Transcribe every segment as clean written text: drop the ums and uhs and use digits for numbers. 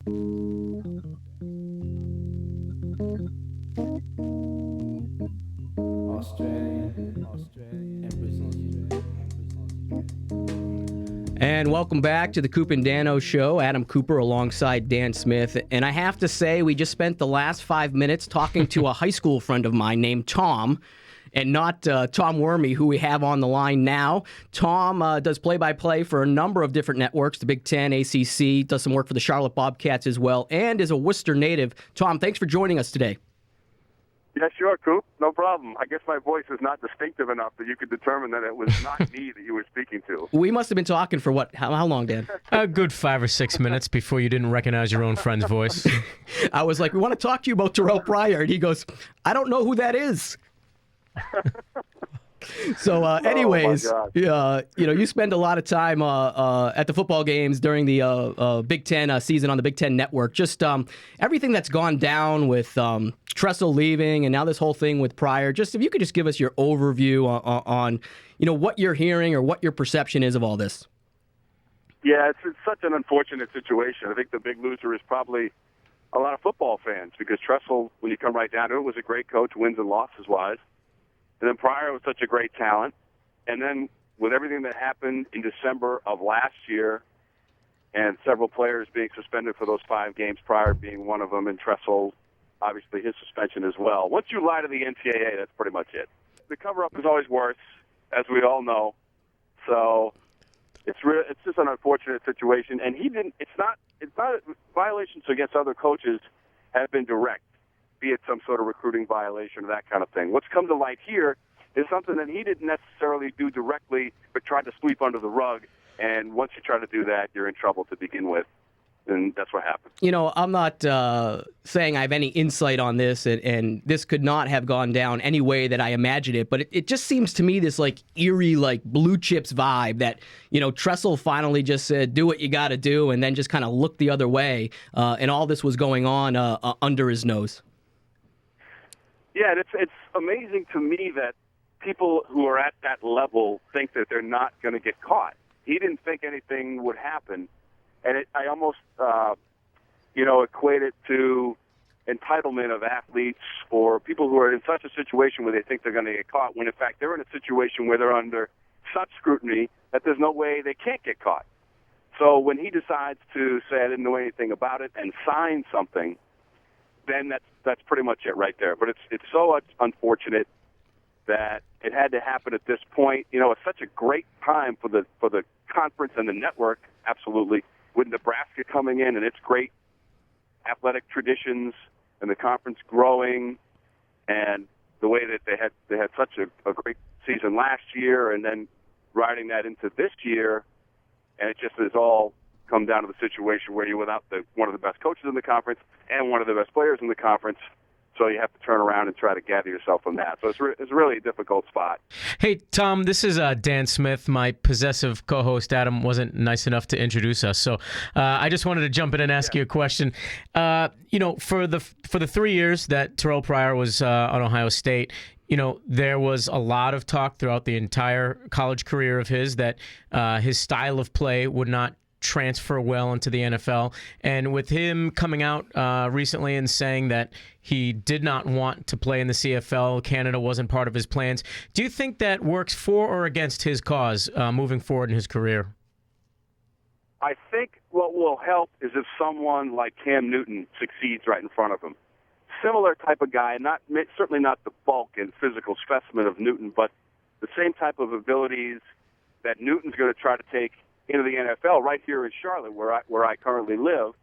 and Brazilian. And welcome back to the Coop and Dano Show. Adam Cooper alongside Dan Smith. And I have to say, we just spent the last 5 minutes talking to a high school friend of mine named Tom, and not Tom Wormy, who we have on the line now. Tom does play-by-play for a number of different networks, the Big Ten, ACC, does some work for the Charlotte Bobcats as well, and is a Worcester native. Tom, thanks for joining us today. Yeah, sure, Coop. No problem. I guess my voice is not distinctive enough that you could determine that it was not me that you were speaking to. We must have been talking for what? How long, Dan? A good 5 or 6 minutes before you didn't recognize your own friend's voice. I was like, we want to talk to you about Terrell Pryor. And he goes, I don't know who that is. So, anyways, you spend a lot of time at the football games during the Big Ten season on the Big Ten Network. Just everything that's gone down with Tressel leaving and now this whole thing with Pryor. Just if you could just give us your overview on what you're hearing or what your perception is of all this. Yeah, it's such an unfortunate situation. I think the big loser is probably a lot of football fans because Tressel, when you come right down to it, was a great coach, wins and losses wise. And then Pryor was such a great talent. And then with everything that happened in December of last year and several players being suspended for those 5 games, Pryor being one of them, and Tressel, obviously his suspension as well. Once you lie to the NCAA, that's pretty much it. The cover-up is always worse, as we all know. So it's just an unfortunate situation. And it's not violations against other coaches have been direct, be it some sort of recruiting violation or that kind of thing. What's come to light here is something that he didn't necessarily do directly, but tried to sweep under the rug. And once you try to do that, you're in trouble to begin with. And that's what happened. I'm not saying I have any insight on this, and this could not have gone down any way that I imagined it, but it just seems to me this eerie, Blue Chips vibe that, Tressel finally just said, do what you got to do, and then just kind of looked the other way, and all this was going on under his nose. Yeah, and it's amazing to me that people who are at that level think that they're not going to get caught. He didn't think anything would happen, and I almost, equate it to entitlement of athletes or people who are in such a situation where they think they're going to get caught, when in fact they're in a situation where they're under such scrutiny that there's no way they can't get caught. So when he decides to say I didn't know anything about it and sign something, then that's pretty much it right there. But it's so unfortunate that it had to happen at this point. It's such a great time for the conference and the network, absolutely, with Nebraska coming in and its great athletic traditions and the conference growing, and the way that they had such a great season last year, and then riding that into this year, and it just has all come down to the situation where you're without one of the best coaches in the conference and one of the best players in the conference, so you have to turn around and try to gather yourself from that. So it's really a difficult spot. Hey, Tom, this is Dan Smith. My possessive co-host, Adam, wasn't nice enough to introduce us, so I just wanted to jump in and ask you a question. For the 3 years that Terrell Pryor was on Ohio State, there was a lot of talk throughout the entire college career of his that his style of play would not transfer well into the NFL. And with him coming out recently and saying that he did not want to play in the CFL, Canada wasn't part of his plans, do you think that works for or against his cause moving forward in his career? I think what will help is if someone like Cam Newton succeeds right in front of him. Similar type of guy, certainly not the bulk and physical specimen of Newton, but the same type of abilities that Newton's going to try to take into the NFL right here in Charlotte, where I currently live,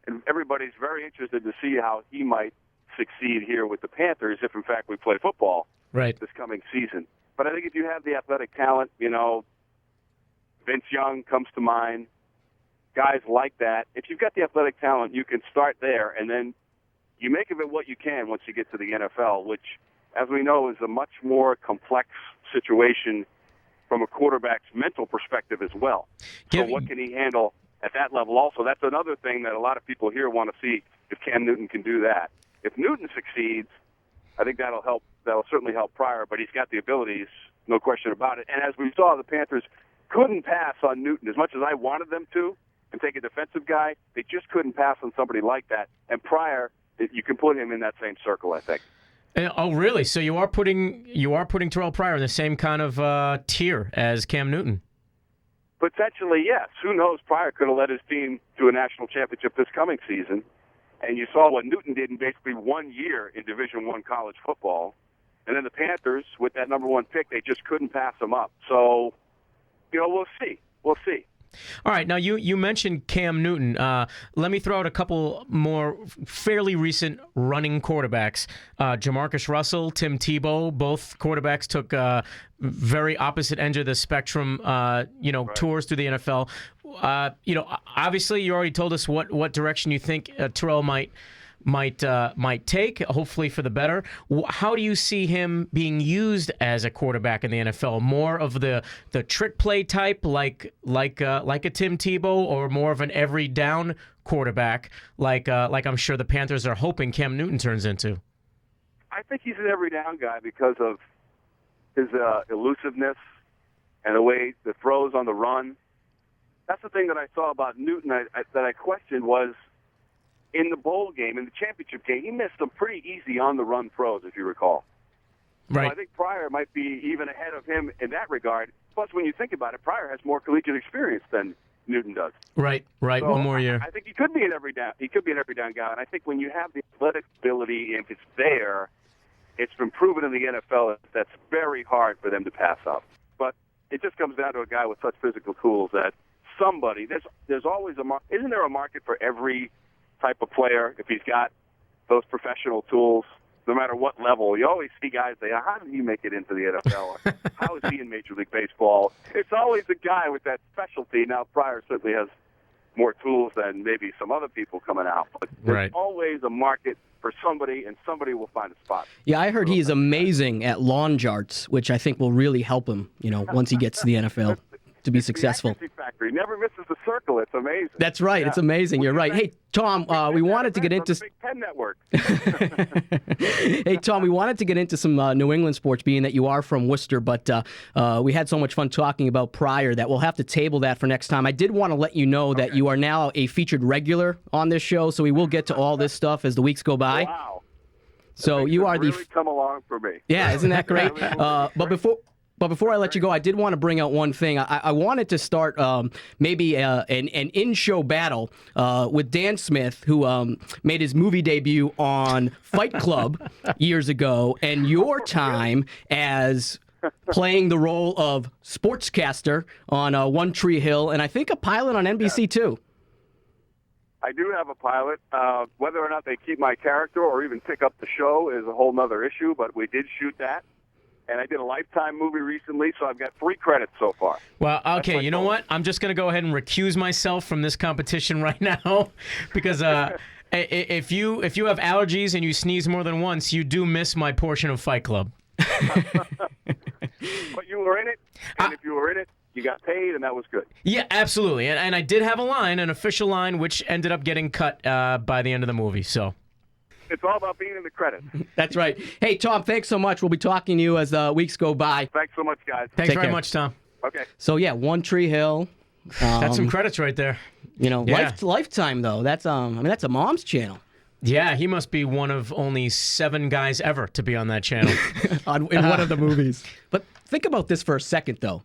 and everybody's very interested to see how he might succeed here with the Panthers if, in fact, we play football this coming season. But I think if you have the athletic talent, Vince Young comes to mind, guys like that. If you've got the athletic talent, you can start there, and then you make of it what you can once you get to the NFL, which, as we know, is a much more complex situation from a quarterback's mental perspective as well. So what can he handle at that level also? That's another thing that a lot of people here want to see, if Cam Newton can do that. If Newton succeeds, I think that'll help. That'll certainly help Pryor, but he's got the abilities, no question about it. And as we saw, the Panthers couldn't pass on Newton. As much as I wanted them to, and take a defensive guy. They just couldn't pass on somebody like that. And Pryor, you can put him in that same circle, I think. Oh, really? So you are putting Terrell Pryor in the same kind of tier as Cam Newton? Potentially, yes. Who knows? Pryor could have led his team to a national championship this coming season. And you saw what Newton did in basically 1 year in Division I college football. And then the Panthers, with that number 1 pick, they just couldn't pass him up. So, we'll see. We'll see. All right. Now, you mentioned Cam Newton. Let me throw out a couple more fairly recent running quarterbacks. Jamarcus Russell, Tim Tebow, both quarterbacks took very opposite ends of the spectrum, right. Tours through the NFL. Obviously, you already told us what direction you think Terrell might take, hopefully for the better. How do you see him being used as a quarterback in the NFL? More of the trick play type, like a Tim Tebow, or more of an every down quarterback, like I'm sure the Panthers are hoping Cam Newton turns into? I think he's an every down guy because of his elusiveness and the way the throws on the run. That's the thing that I saw about Newton that I questioned was, in the bowl game, in the championship game, he missed some pretty easy on-the-run throws, if you recall. Right. So I think Pryor might be even ahead of him in that regard. Plus, when you think about it, Pryor has more collegiate experience than Newton does. Right. So 1 more year. I think he could be an every down. He could be an every down guy, and I think when you have the athletic ability, if it's there, it's been proven in the NFL that's very hard for them to pass up. But it just comes down to a guy with such physical tools that there's always isn't there a market for every type of player if he's got those professional tools, no matter what level? You always see guys say, how did he make it into the NFL? How is he in Major League Baseball? It's always a guy with that specialty. Now, Pryor certainly has more tools than maybe some other people coming out, but there's always a market for somebody, and somebody will find a spot. Yeah, I heard he is amazing at lawn jarts, which I think will really help him, once he gets to the NFL. To be successful. The factor. He never misses the circle. It's amazing. That's right. Yeah. It's amazing. You're right. Hey, Tom, we wanted to get into the Big Ten Network. Hey, Tom, we wanted to get into some New England sports, being that you are from Worcester, but we had so much fun talking about Pryor that we'll have to table that for next time. I did want to let you know that you are now a featured regular on this show, so we will get to all this stuff as the weeks go by. Wow. So you are really come along for me. Yeah, isn't that great? But before I let you go, I did want to bring out one thing. I wanted to start maybe an in-show battle with Dan Smith, who made his movie debut on Fight Club years ago, and your time as playing the role of sportscaster on One Tree Hill, and I think a pilot on NBC too. I do have a pilot. Whether or not they keep my character or even pick up the show is a whole nother issue, but we did shoot that. And I did a Lifetime movie recently, so I've got 3 credits so far. Well, okay, you know what? I'm just going to go ahead and recuse myself from this competition right now because if you have allergies and you sneeze more than once, you do miss my portion of Fight Club. But you were in it, and if you were in it, you got paid, and that was good. Yeah, absolutely. And I did have a line, an official line, which ended up getting cut by the end of the movie, so... It's all about being in the credits. That's right. Hey, Tom, thanks so much. We'll be talking to you as the weeks go by. Thanks so much, guys. Thanks very much, Tom. Okay. So, yeah, One Tree Hill. That's some credits right there. Lifetime, though. That's that's a mom's channel. Yeah, he must be one of only 7 guys ever to be on that channel. in one of the movies. But think about this for a second, though.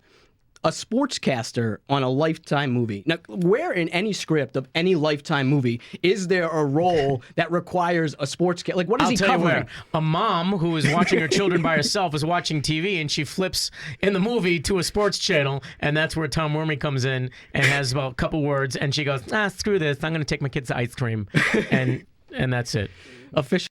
A sportscaster on a Lifetime movie. Now, where in any script of any Lifetime movie is there a role that requires a sportscaster? Like, what is he covering? A mom who is watching her children by herself is watching TV, and she flips in the movie to a sports channel, and that's where Tom Wormy comes in and has about a couple words, and she goes, screw this, I'm going to take my kids to ice cream, and that's it. Official.